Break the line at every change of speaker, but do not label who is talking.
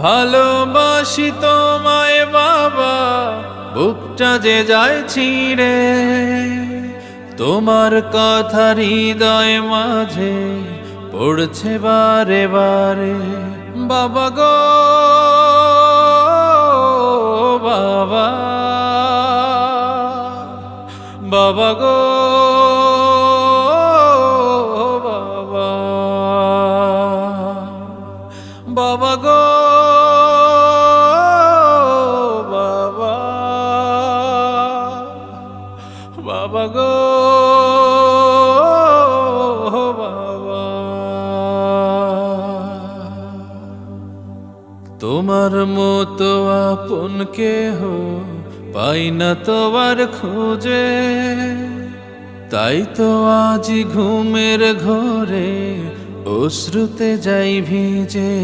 ভালোবাসি তোমায় বাবা, বুকটা যে যায় ছিঁড়ে, তোমার কথা হৃদয় মাঝে পড়ছে বারে বারে। বাবা গো বাবা, বাবা গো বাবা, বাবা গো বাবা, বাবা গো বাবা। তোমার মতো আপন কেহ পাই না তোমার খোঁজে, তাই তো আজ ঘুমের ঘরে অশ্রুতে যাই ভিজে।